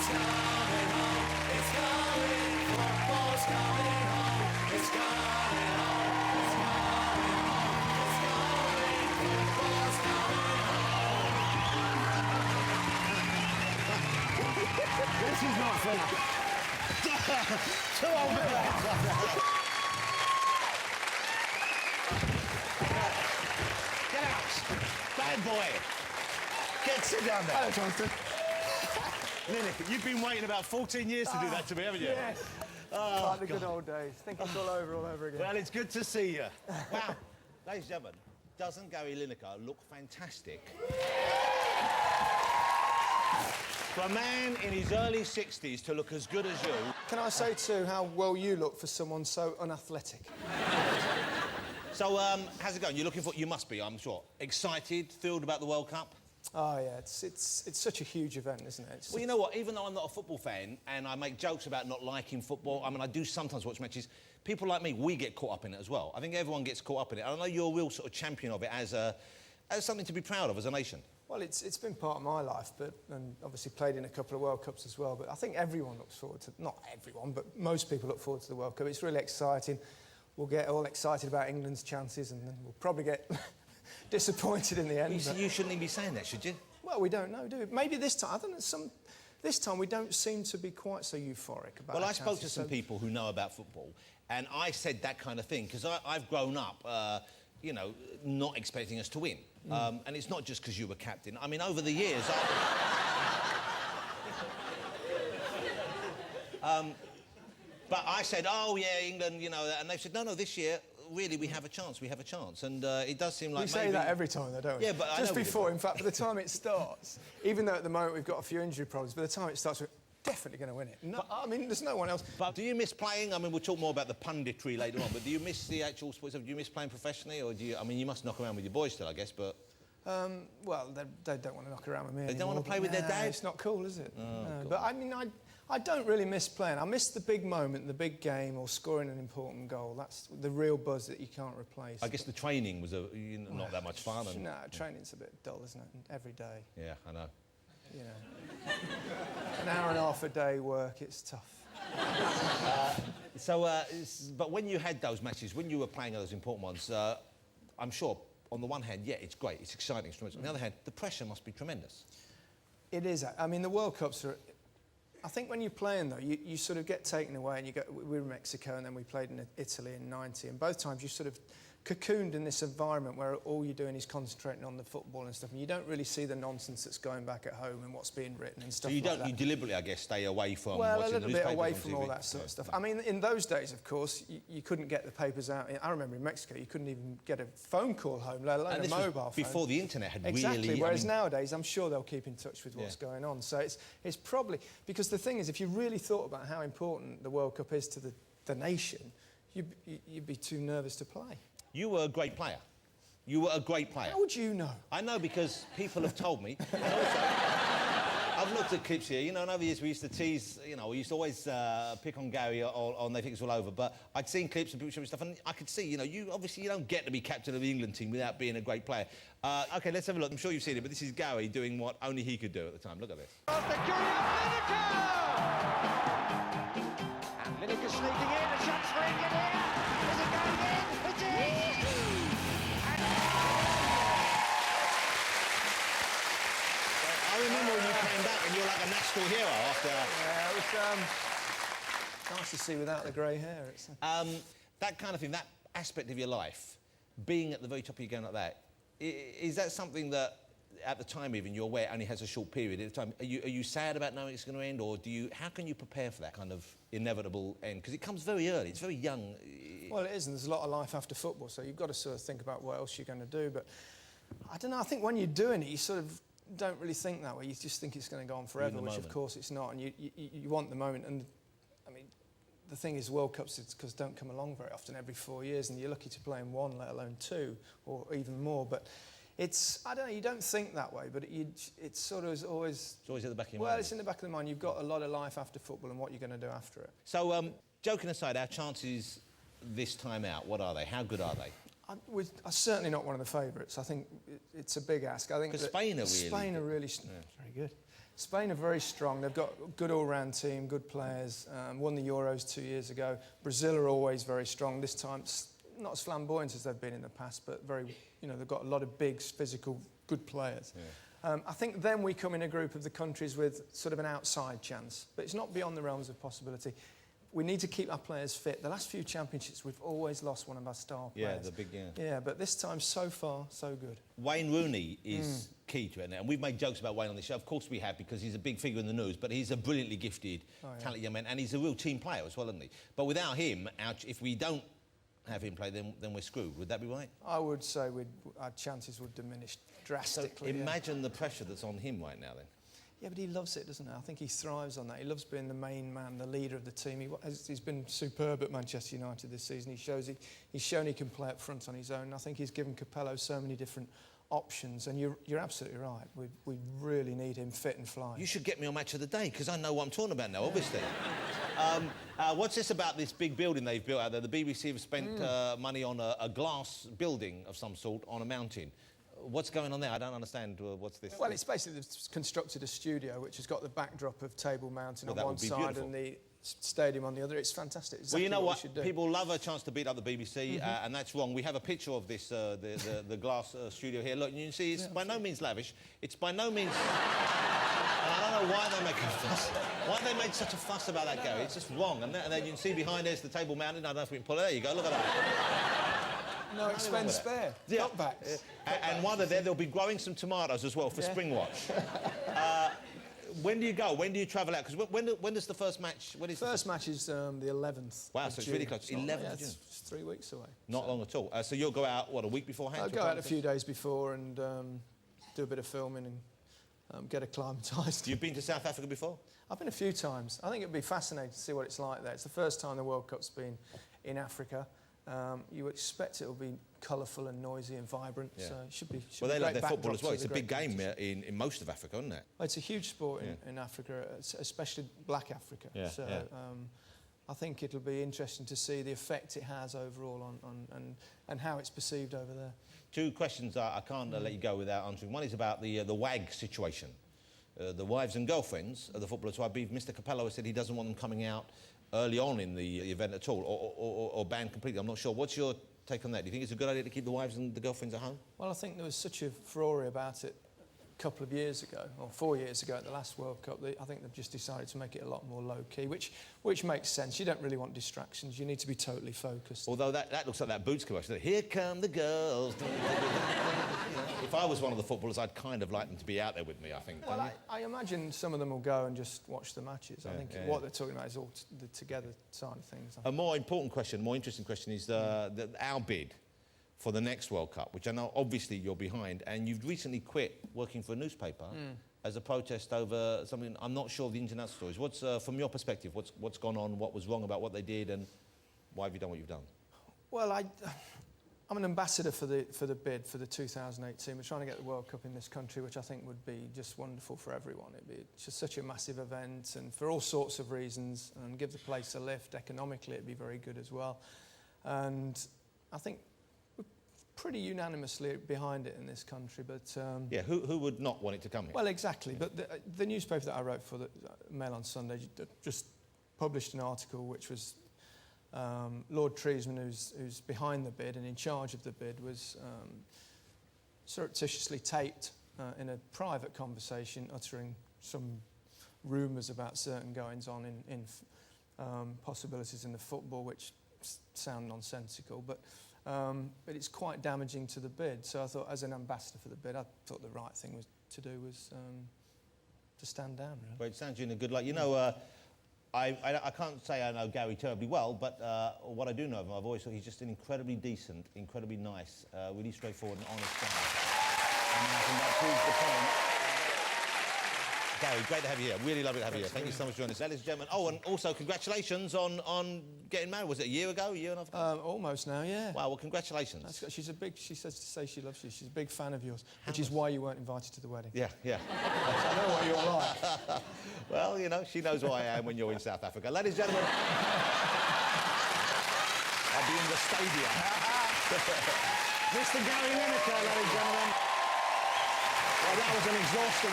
coming home. It's coming. Football's coming home. It's coming home. It's coming home. It's coming. Football's coming home. This is not fair. Too old for that. Get out. Bad boy. Sit down there. Hello, Johnston. Lineker, you've been waiting about 14 years to do that to me, haven't you? Yes. Oh, Like the good old days. Think it's all over again. Well, it's good to see you. Wow. Ladies and gentlemen, doesn't Gary Lineker look fantastic? For a man in his early 60s to look as good as you... Can I say, too, how well you look for someone so unathletic? So, how's it going? You're looking for... You must be, I'm sure. Excited, thrilled about the World Cup? Oh, yeah, it's such a huge event, isn't it? Well, you know what? Even though I'm not a football fan and I make jokes about not liking football, I mean, I do sometimes watch matches, people like me, we get caught up in it as well. I think everyone gets caught up in it. I know you're a real sort of champion of it as something to be proud of as a nation. Well, it's been part of my life, and obviously played in a couple of World Cups as well, but I think everyone looks forward to... Not everyone, but most people look forward to the World Cup. It's really exciting. We'll get all excited about England's chances, and then we'll probably get disappointed in the end. You shouldn't even be saying that, should you? Well, we don't know, do we? Maybe this time. I don't know, this time we don't seem to be quite so euphoric about. Well, I spoke to some people who know about football, and I said that kind of thing because I've grown up, you know, not expecting us to win, and it's not just because you were captain. I mean, over the years, but I said, oh yeah, England, you know, and they said, no, this year. Really, we have a chance, and it does seem like we say that every time, though, don't we? Yeah, but just before, in fact, by the time it starts, even though at the moment we've got a few injury problems, by the time it starts, we're definitely going to win it. No, I mean, there's no one else. But do you miss playing? I mean, we'll talk more about the punditry later on, but do you miss the actual sports? Do you miss playing professionally, or do you... I mean, you must knock around with your boys still, I guess, but... Well, they don't want to knock around with me They don't want to play with their dad? It's not cool, is it? Oh, no. But, I mean, I don't really miss playing. I miss the big moment, the big game, or scoring an important goal. That's the real buzz that you can't replace. I guess the training was not that much fun. No, training's a bit dull, isn't it? Every day. Yeah, I know. You know, an hour and a half a day work, it's tough. But when you had those matches, when you were playing those important ones, I'm sure, on the one hand, yeah, it's great, it's exciting. On the other hand, the pressure must be tremendous. It is. I mean, the World Cups are... I think when you're playing, though, you sort of get taken away and you go... We were in Mexico and then we played in Italy in '90, and both times you sort of cocooned in this environment where all you're doing is concentrating on the football and stuff, and you don't really see the nonsense that's going back at home and what's being written and stuff like that. You deliberately, I guess, stay away from well, watching a little the bit newspapers away on from TV. all that sort of stuff. I mean, in those days, of course, you couldn't get the papers out. I remember in Mexico, you couldn't even get a phone call home, let alone a mobile phone. Before the internet had exactly, really... whereas nowadays, I'm sure they'll keep in touch with what's going on. So it's probably... Because the thing is, if you really thought about how important the World Cup is to the nation, you'd be too nervous to play. You were a great player. You were a great player. How would you know? I know because people have told me. And also, I've looked at clips here. You know, and over the years we used to tease, you know, we used to always pick on Gary on They Think It's All Over, but I'd seen clips and people showing stuff, and I could see, you know, obviously you don't get to be captain of the England team without being a great player. OK, let's have a look. I'm sure you've seen it, but this is Gary doing what only he could do at the time. Look at this. And Lineker sneaking in, a shot's for England here. Is it going in? It is! I remember when you came back and you were like a national hero after... Yeah, it was nice to see without the grey hair. That kind of thing, that aspect of your life, being at the very top of your game like that, is that something that, at the time even, you're aware it only has a short period at the time? Are you sad about knowing it's going to end, or how can you prepare for that kind of inevitable end? Because it comes very early, it's very young. Well, it is, and there's a lot of life after football, so you've got to sort of think about what else you're going to do. But I don't know, I think when you're doing it, you sort of don't really think that way. You just think it's going to go on forever, which of course it's not, and you want the moment. And I mean, the thing is, World Cups don't come along very often, every 4 years, and you're lucky to play in one, let alone two, or even more. But it's, I don't know, you don't think that way, but it's sort of always... It's always at the back of your mind. Well, it's in the back of the mind. You've got a lot of life after football and what you're going to do after it. So, joking aside, our chances this time out, what are they? How good are they? I'm certainly not one of the favourites. I think it's a big ask. I think because Spain are really very good. Spain are very strong. They've got a good all-round team, good players. Won the Euros 2 years ago. Brazil are always very strong. This time, not as flamboyant as they've been in the past, but very, they've got a lot of big, physical, good players. Yeah. I think then we come in a group of the countries with sort of an outside chance, but it's not beyond the realms of possibility. We need to keep our players fit. The last few championships, we've always lost one of our star players. Yeah, the big, Yeah, but this time, so far, so good. Wayne Rooney is key to it now. And we've made jokes about Wayne on the show. Of course we have, because he's a big figure in the news, but he's a brilliantly gifted, talented young man, and he's a real team player as well, isn't he? But without him, if we don't have him play, then we're screwed. Would that be right? I would say our chances would diminish drastically. So imagine the pressure that's on him right now, then. Yeah, but he loves it, doesn't he? I think he thrives on that. He loves being the main man, the leader of the team. He's been superb at Manchester United this season. He's shown he can play up front on his own. I think he's given Capello so many different options, and you're absolutely right. We really need him fit and flying. You should get me on Match of the Day, because I know what I'm talking about now, obviously. What's this about this big building they've built out there? The BBC have spent money on a glass building of some sort on a mountain. What's going on there? I don't understand. What's this? Well, it's basically constructed a studio which has got the backdrop of Table Mountain on one side and the stadium on the other. It's fantastic. Exactly, well, you know what? We should do. People love a chance to beat up the BBC, and that's wrong. We have a picture of this, the glass studio here. Look, you can see it's by no means lavish. It's by no means... And I don't know why they make a fuss. Why they made such a fuss about that, Gary? It's just wrong. And then you can see behind there's the Table Mountain. I don't know if we can pull it. There you go. Look at that. No expense spared. Yeah. Cutbacks. And while they're there, they'll be growing some tomatoes as well for Spring Watch. When do you go? When do you travel out? Because when does the first match... First match is the 11th. Wow, so it's really close. 11th of June. It's 3 weeks away. Not long at all. So you'll go out, what, a week beforehand? I'll go out a few days before and do a bit of filming and get acclimatised. You've been to South Africa before? I've been a few times. I think it'd be fascinating to see what it's like there. It's the first time the World Cup's been in Africa. You expect it'll be colourful and noisy and vibrant, so it should be. Well, they love their football as well. It's a big game in most of Africa, isn't it? Well, it's a huge sport in Africa, especially Black Africa. Yeah, so I think it'll be interesting to see the effect it has overall and how it's perceived over there. Two questions I can't let you go without answering. One is about the WAG situation. The wives and girlfriends of the footballers, who I believe Mr. Capello has said he doesn't want them coming out early on in the event at all, or banned completely. I'm not sure. What's your take on that? Do you think it's a good idea to keep the wives and the girlfriends at home? Well, I think there was such a furore about it a couple of years ago, or 4 years ago at the last World Cup. I think they've just decided to make it a lot more low-key, which makes sense. You don't really want distractions. You need to be totally focused. Although that looks like that Boots commercial. Here come the girls. If I was one of the footballers, I'd kind of like them to be out there with me, I think. Well, I imagine some of them will go and just watch the matches. I think what they're talking about is all the together side of things. A more important question, more interesting question is our bid for the next World Cup, which I know obviously you're behind, and you've recently quit working for a newspaper as a protest over something. I'm not sure of the ins and outs stories. What's from your perspective? What's gone on? What was wrong about what they did, and why have you done what you've done? Well, I'm an ambassador for the bid for the 2018. We're trying to get the World Cup in this country, which I think would be just wonderful for everyone. It'd be just such a massive event, and for all sorts of reasons, and give the place a lift. Economically, it'd be very good as well. And I think we're pretty unanimously behind it in this country. But yeah, who would not want it to come here? Well, exactly. But the newspaper that I wrote for, the Mail on Sunday, just published an article which was. Lord Treesman, who's behind the bid and in charge of the bid, was surreptitiously taped in a private conversation, uttering some rumours about certain goings-on in possibilities in the football, which sound nonsensical, but it's quite damaging to the bid. So I thought, as an ambassador for the bid, I thought the right thing to do was to stand down. Really. Well, it sounds you in a good light. You know. I can't say I know Gary terribly well, but what I do know of him, I've always thought he's just an incredibly decent, incredibly nice, really straightforward and honest guy. And I think that proves the point. Gary, great to have you here. Really lovely to have you here. Thank you so much for joining us. Ladies and gentlemen. Oh, and also congratulations on getting married. Was it a year ago, a year and a half ago? Almost now, yeah. Wow, well, congratulations. She says to say she loves you. She's a big fan of yours, which is why you weren't invited to the wedding. Yeah. I know what you're like. Well, you know, she knows who I am when you're in South Africa. Ladies and gentlemen, I'll be in the stadium. Mr. Gary Lineker, ladies and gentlemen. Well, that was an exhausting